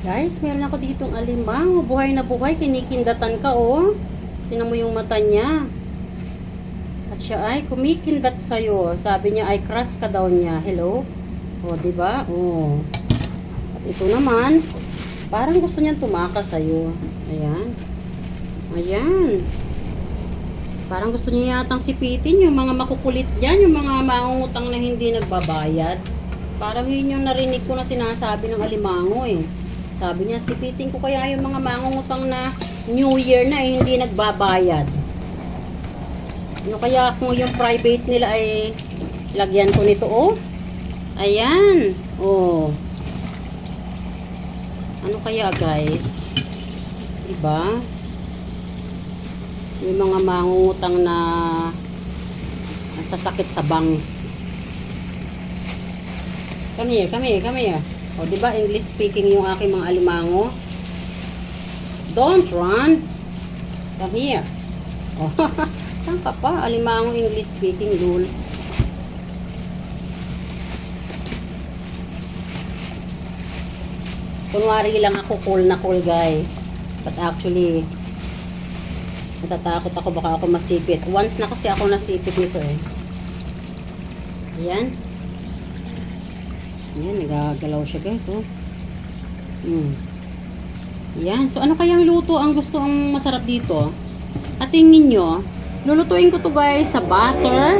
Guys, meron ako ditong alimango. Buhay na buhay. Kinikindatan ka, oh. Tingnan mo yung mata niya. At siya ay kumikindat sa'yo. Sabi niya ay crush ka daw niya. Hello? O, diba? O. At ito naman, parang gusto niyang tumakas sa'yo. Ayan. Ayan. Parang gusto niya yatang sipitin yung mga makukulit dyan. Yung mga mangungutang na hindi nagbabayad. Parang yun yung narinig ko na sinasabi ng alimango eh. Sabi niya, sipitin ko kaya yung mga mangungutang na New Year na eh, hindi nagbabayad. Ano kaya kung yung private nila ay lagyan ko nito, oh? Ayan. Oh. Ano kaya, guys? Diba? Yung mga mangungutang na sasakit sa bangs. Come here, come here, come here. O, diba, English speaking yung aking mga alimango? Don't run. Come here. O, saan ka pa? Alimango English speaking, lul. Kunwari lang ako cool na cool, guys. But actually, natatakot ako, baka ako masipit. Once na kasi ako nasipit nito eh. Ayan. Ayan, nagagalaw siya, guys, oh. Ayan. So, ano kayang luto ang gusto ang masarap dito? At tingin nyo, lulutuin ko to, guys, sa butter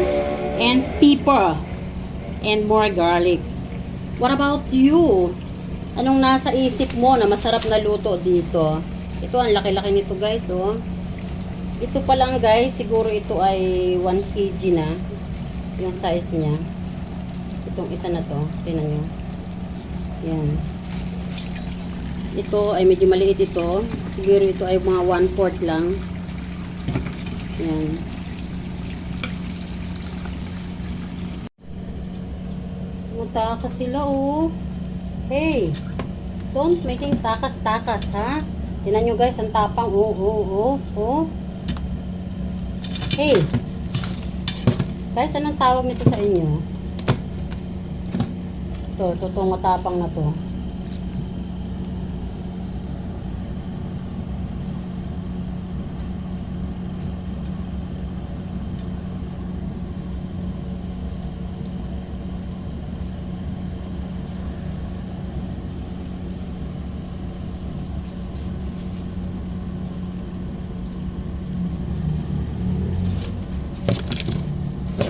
and pepper and more garlic. What about you? Anong nasa isip mo na masarap na luto dito? Ito, ang laki-laki nito, guys, oh. Ito pa lang, guys, siguro ito ay 1 kg na yung size niya. Itong isa na to, tingnan nyo. Yan. Ito ay medyo maliit ito. Siguro ito ay mga 1/4 lang. Yan. Matakas sila, oh. Hey, don't making takas-takas, ha? Tingnan nyo, guys, ang tapang. Oh. Hey. Guys, anong tawag nito sa inyo? Ito matapang na to.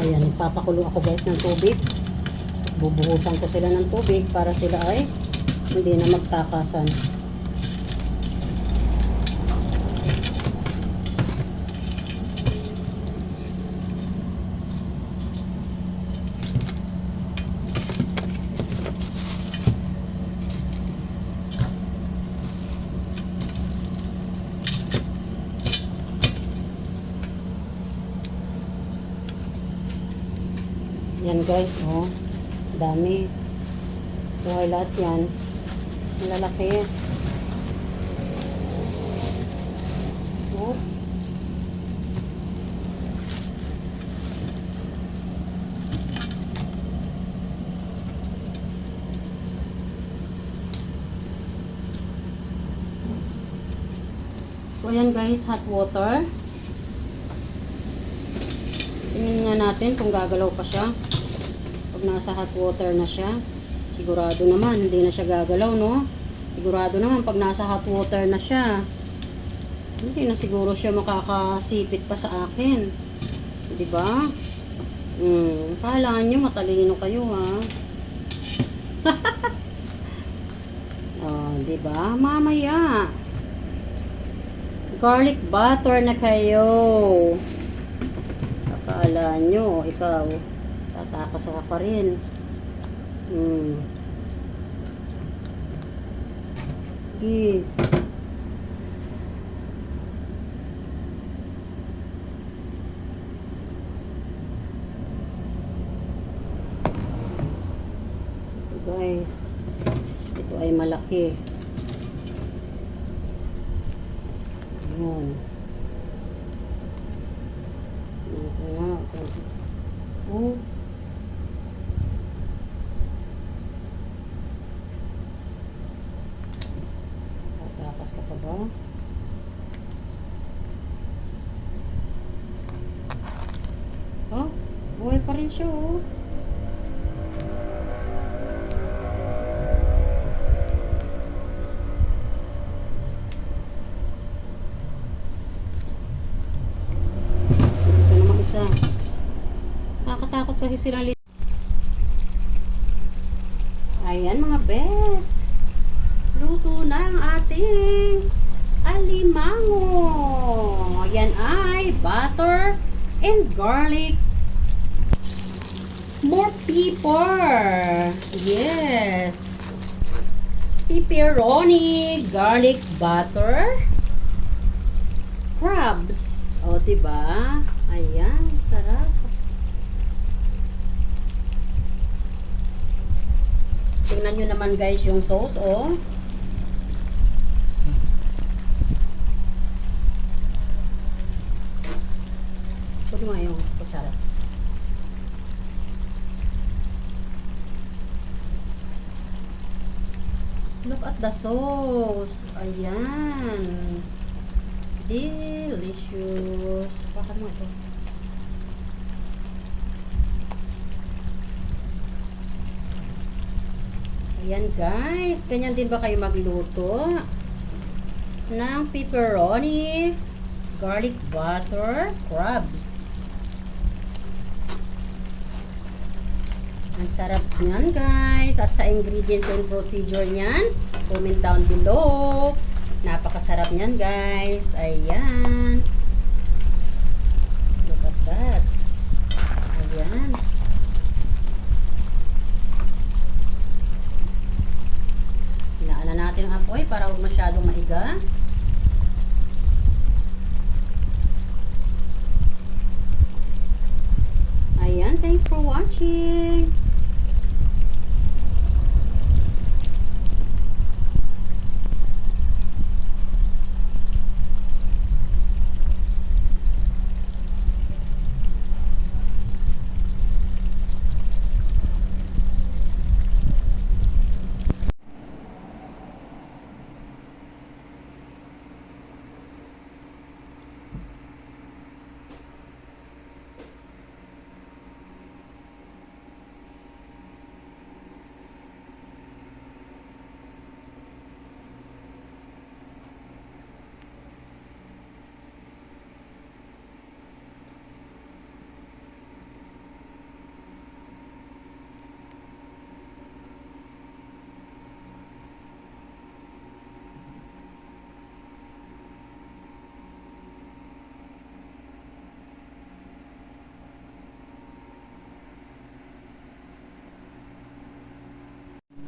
Ayan, nagpapakulo ako, guys, ng tubig. Bubuhusan ko sila ng tubig para sila ay hindi na magtakasan. Yan, guys, oh. Dami. Buhay lahat yan. Malalaki. Oh. So, ayan, guys, hot water. Tingnan nga natin kung gagalaw pa siya. Pag nasa hot water na siya, sigurado naman hindi na siya gagalaw, no? Sigurado naman pag nasa hot water na siya, hindi na siguro siya makakasipit pa sa akin. 'Di ba? Kala nyo matalino kayo, ha? Oh, 'di ba? Mamaya. Garlic butter na kayo. Akala nyo, ikaw tatakas ka pa rin. Okay. Ito, guys. Ito ay malaki. Ayan. Ito nga. Oh. Malakas ka pa ba? Oh, buhay pa rin siya oh. Ito naman isa. Nakakatakot kasi sila. Ayan mga best. Luto na ang ating alimango. Yan ay butter and garlic. More pepper. Yes. Pepperoni, garlic butter, crabs. O, diba? Ayan, sarap. Tingnan nyo naman guys yung sauce, oh. Pwede mo yung kutsara. Look at the sauce. Ayan. Delicious. Pakan mo ito. Ayan guys. Ganyan din ba kayo magluto ng pepperoni, garlic butter, crabs. Ang sarap niyan guys. At sa ingredients and procedure niyan, comment down below. Napakasarap niyan guys. Ayan. Look at that. Ayan. Hinaan na natin ang apoy para huwag masyadong maiga. Ayan. Thanks for watching.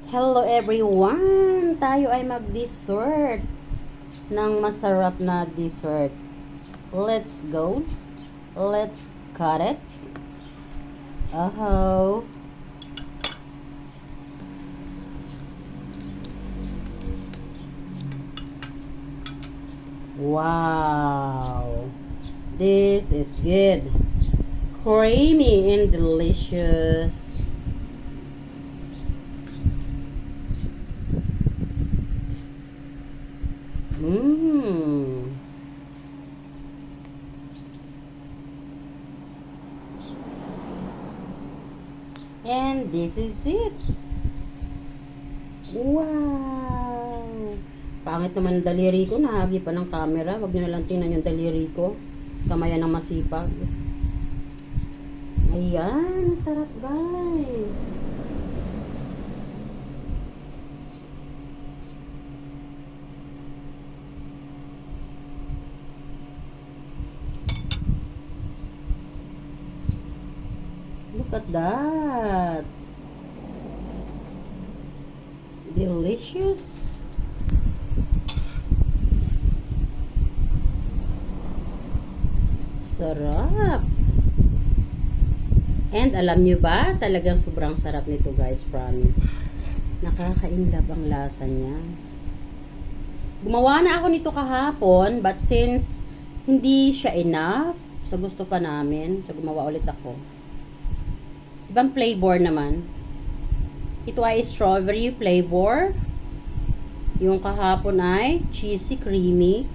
Hello everyone! Tayo ay mag-dessert ng masarap na dessert. Let's go. Let's cut it. Oh. Wow. This is good. Creamy and delicious. And this is it. Wow. Pangit naman ang daliri ko. Nahagi pa ng camera. Wag nyo na lang tingnan yung daliri ko. Kamayan ng masipag. Ayan. Sarap guys. Look at that. Delicious. Sarap. And alam nyo ba, talagang sobrang sarap nito guys, promise. Nakakainlab ang lasa niya. Gumawa na ako nito kahapon, but since hindi siya enough sa gusto pa namin, so gumawa ulit ako. Ibang flavor naman. Ito ay strawberry flavor. Yung kahapon ay cheesy creamy.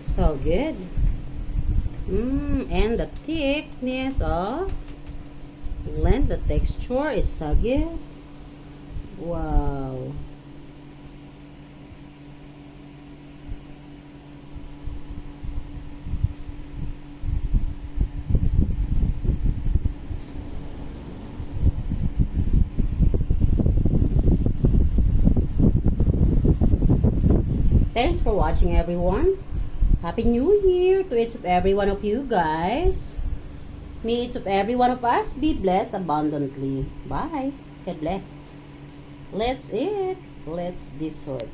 So good. And the thickness of blend, the texture is so good. Wow. Thanks for watching, everyone. Happy New Year to each of every one of you guys. May each of every one of us be blessed abundantly. Bye. God bless. Let's eat. Let's dessert.